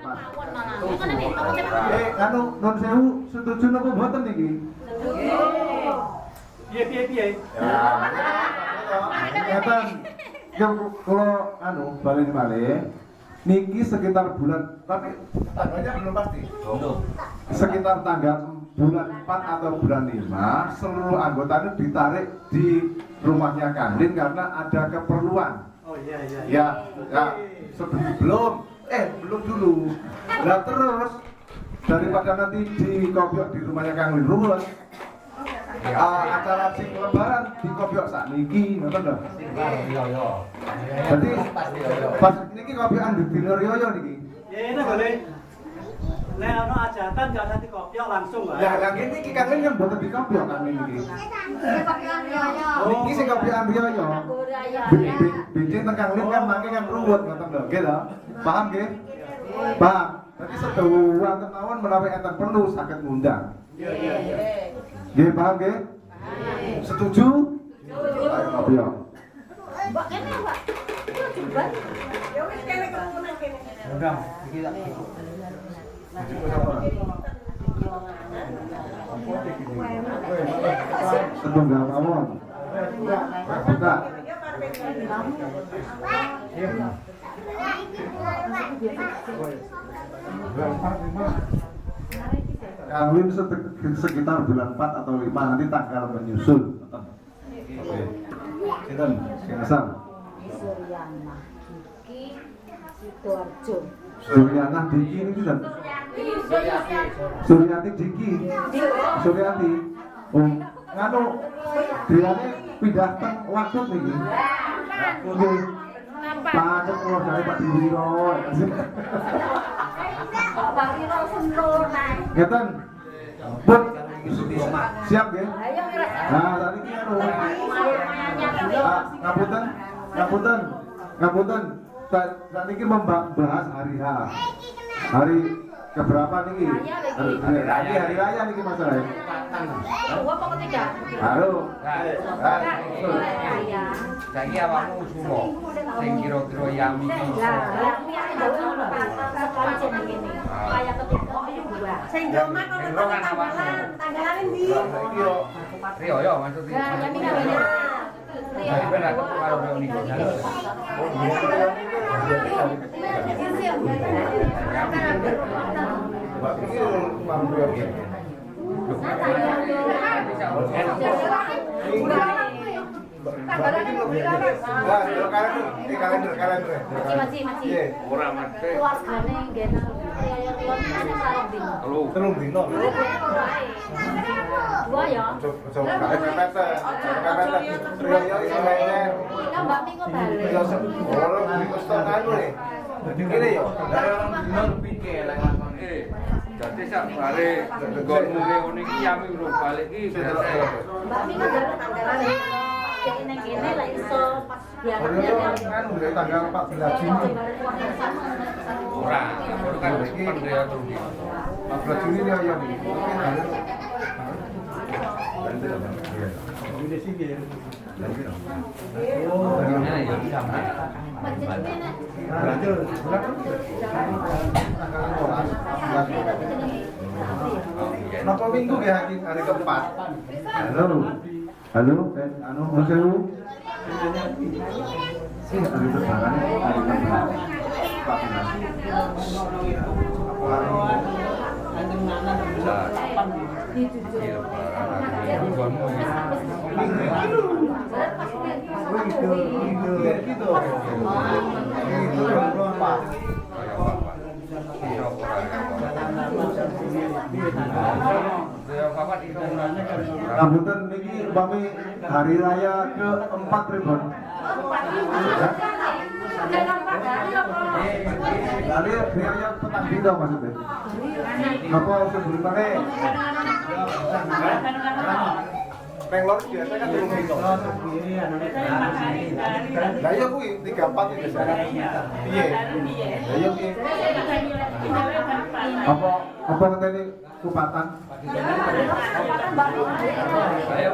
Mas. Anu non sewu setuju napa mboten niki? Piye. Ngeten. Yang kula anu balik niki sekitar bulan tapi tanggalnya belum pasti. Belum. Sekitar tanggal bulan 4 atau bulan 5 seluruh anggota itu ditarik di rumahnya Kang Lin karena ada keperluan. Oh iya. Ya, belum dulu. Nah terus daripada nanti di kopiok di rumahnya Kang Lin ruwet. Acara sing lebaran di kopiok sakniki, ngoten lho. Iya. Jadi pas niki kopiokan di Binur Yoyo niki. Ya ini boleh. Nek ono ajatan gak nanti kopiok langsung lah. Ya lagi niki Kang Lin kan mboten di kopiok Kang Lin niki. Niki sing kopiokan Yoyo. Bincang teng Kang Lin kan mangke kan ruwet ngoten lho, nggih lho. Paham nggih? Paham. Jadi sedaya kemawon menawi enten perlu saged ngundang. Iya. Nggih paham nggih? Setuju? Ayo kopiok. Mbak kene, Mbak. Coba. Ya wis kene kemunan kene. Undang, iki tak. Setunggal mawon. Buka. Kawin sekitar bulan 4 atau 5 nanti tanggal menyusul. Oke. Sinten? Sinten? Suryana Diki Sidoarjo. Suryana Diki ini kan? Suryati Diki. Suryati. Oh, nganu diane pindah teng Waduk niki. Nggih. Pak kula gawe Pak Diwiro. Pak Wiro senur nae. Ngeten. Pun siap nggih? Ayo wis. Nah, tadi ki anu. Ngapunten. Saat ini membahas hari H. Hari keberapa niki? Hari raya niki masalahnya. Dua apa ketiga? Halo. Saiki awakmu sumo. Sing kira-kira yami iki. Lah, kuwi ada ngono sekali jeneng ngene. Kaya ketiga dua. Sing doma kono tanggalan ndi? Rio yo maksudnya. Lah, yami ngene. Dari benar kalau udah nikah. Kalender. Masih. Ora mate. Keluargane nggen Telung dino. Dua ya. Coba Mbak Miko balik. Ini yo. Dadi sak bare nggonmu ngene iki yami urung balik iki berarti. Mbak Miko balik tanggalane. Nek kene lah iso pas biarnya Kan udah tanggal 14 Juni. Ora, baru kan pen dia tuh. 14 Juni ya ya. Ini sih ya. Oh, Ya bisa. berarti bulan Napa minggu ya hari keempat? Halo. Anu, Mas Ewu. Sih hari lebaran hari keempat. Rambutan niki umpami hari raya keempat Ribon. Lalu biaya petang dino maksudnya. Apa sebelum mana? Penglor biasa kan belum dino. Lah iya kuwi 34 itu biasa. Piye? Lah iya piye? Apa ngenteni kupatan? Saya